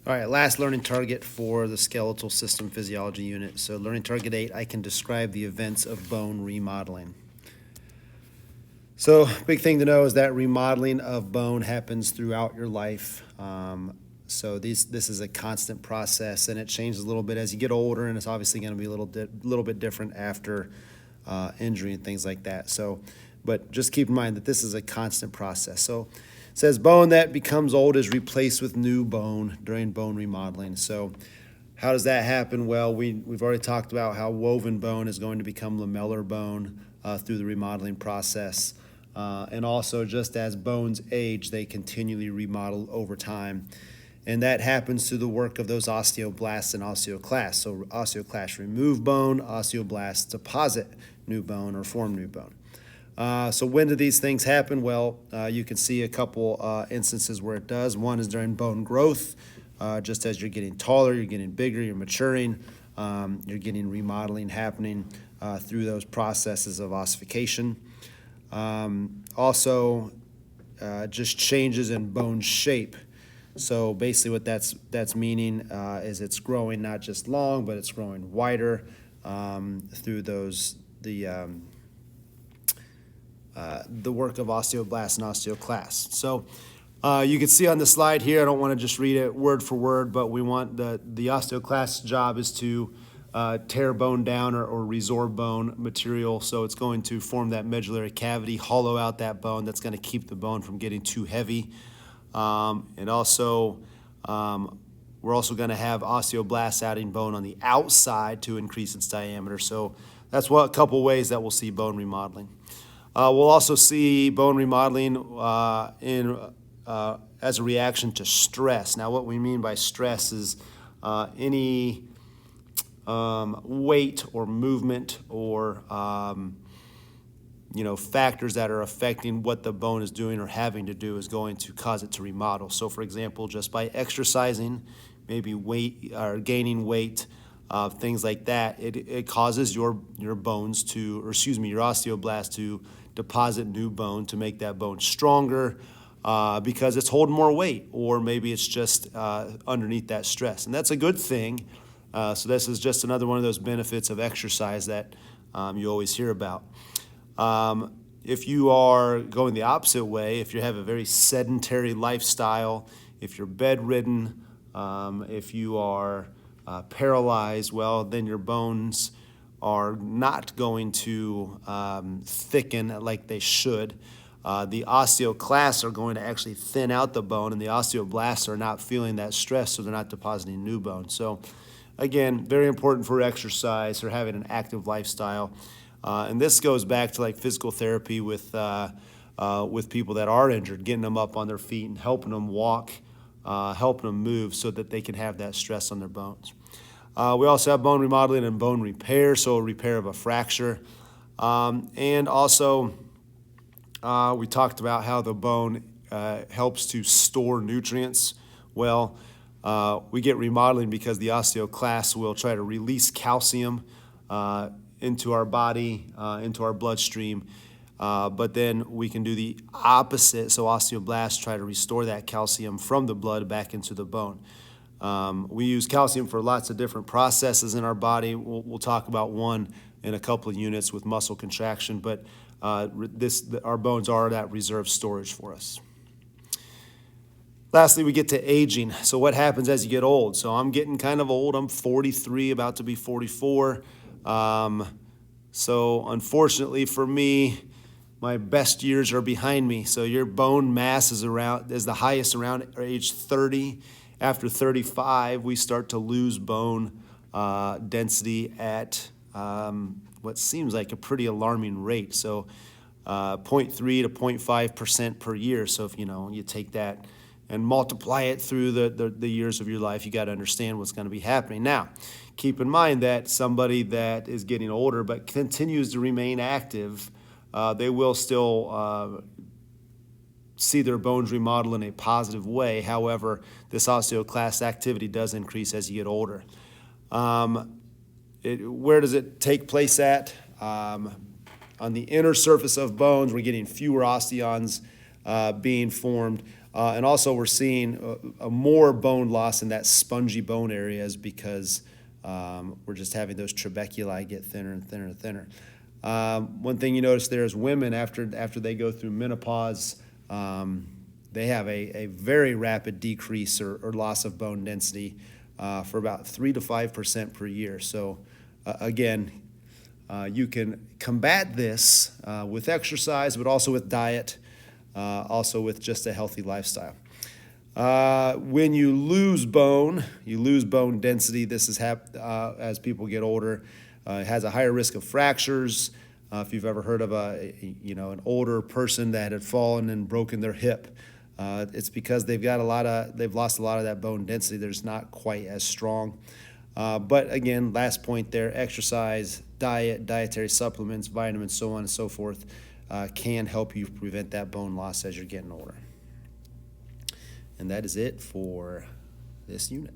All right, last learning target for the skeletal system physiology unit. So learning target 8, I can describe the events of bone remodeling. So big thing to know is that remodeling of bone happens throughout your life. So this is a constant process, and it changes a little bit as you get older, and it's obviously going to be a little bit different after injury and things like that. So, but just keep in mind that this is a constant process. So it says bone that becomes old is replaced with new bone during bone remodeling. So how does that happen? Well, we've already talked about how woven bone is going to become lamellar bone through the remodeling process. And also, just as bones age, they continually remodel over time. And that happens through the work of those osteoblasts and osteoclasts. So osteoclasts remove bone, osteoblasts deposit new bone or form new bone. So when do these things happen? Well, you can see a couple instances where it does. One is during bone growth. Just as you're getting taller, you're getting bigger, you're maturing, you're getting remodeling happening through those processes of ossification. Also, just changes in bone shape. So basically what that's meaning is it's growing not just long, but it's growing wider through the work of osteoblasts and osteoclasts. So you can see on the slide here, I don't want to just read it word for word, but we want the osteoclast's job is to tear bone down or resorb bone material. So it's going to form that medullary cavity, hollow out that bone. That's going to keep the bone from getting too heavy. And also, we're also going to have osteoblasts adding bone on the outside to increase its diameter. So that's a couple ways that we'll see bone remodeling. We'll also see bone remodeling as a reaction to stress. Now, what we mean by stress is any weight or movement or factors that are affecting what the bone is doing or having to do is going to cause it to remodel. So, for example, just by exercising, maybe weight or gaining weight, things like that, it causes your bones to, or excuse me, your osteoblast to deposit new bone to make that bone stronger because it's holding more weight, or maybe it's just underneath that stress. And that's a good thing. So this is just another one of those benefits of exercise that you always hear about. If you are going the opposite way, if you have a very sedentary lifestyle, if you're bedridden, if you are paralyzed, well, then your bones are not going to thicken like they should. The osteoclasts are going to actually thin out the bone, and the osteoblasts are not feeling that stress, so they're not depositing new bone. So again, very important for exercise or having an active lifestyle. And this goes back to like physical therapy with people that are injured, getting them up on their feet and helping them walk, helping them move so that they can have that stress on their bones. We also have bone remodeling and bone repair, so a repair of a fracture. And also, we talked about how the bone helps to store nutrients. Well, we get remodeling because the osteoclasts will try to release calcium into our body, into our bloodstream. But then we can do the opposite. So osteoblasts try to restore that calcium from the blood back into the bone. We use calcium for lots of different processes in our body. We'll talk about one in a couple of units with muscle contraction, but our bones are that reserve storage for us. Lastly, we get to aging. So what happens as you get old? So I'm getting kind of old. I'm 43, about to be 44. So unfortunately for me, my best years are behind me. So your bone mass is the highest around age 30. After 35, we start to lose bone density at what seems like a pretty alarming rate. So 0.3 to 0.5% per year. So if you take that and multiply it through the years of your life, you got to understand what's going to be happening. Now, keep in mind that somebody that is getting older but continues to remain active, they will still see their bones remodel in a positive way. However, this osteoclast activity does increase as you get older. Where does it take place at? On the inner surface of bones, we're getting fewer osteons being formed. And also we're seeing a more bone loss in that spongy bone areas because we're just having those trabeculi get thinner and thinner and thinner. One thing you notice there is women, after they go through menopause, they have a very rapid decrease or loss of bone density for about 3 to 5% per year. So again, you can combat this with exercise, but also with diet, also with just a healthy lifestyle. When you lose bone density. This is as people get older. It has a higher risk of fractures. If you've ever heard of an older person that had fallen and broken their hip, it's because they've lost a lot of that bone density. They're just not quite as strong. But again, last point there: exercise, diet, dietary supplements, vitamins, so on and so forth, can help you prevent that bone loss as you're getting older. And that is it for this unit.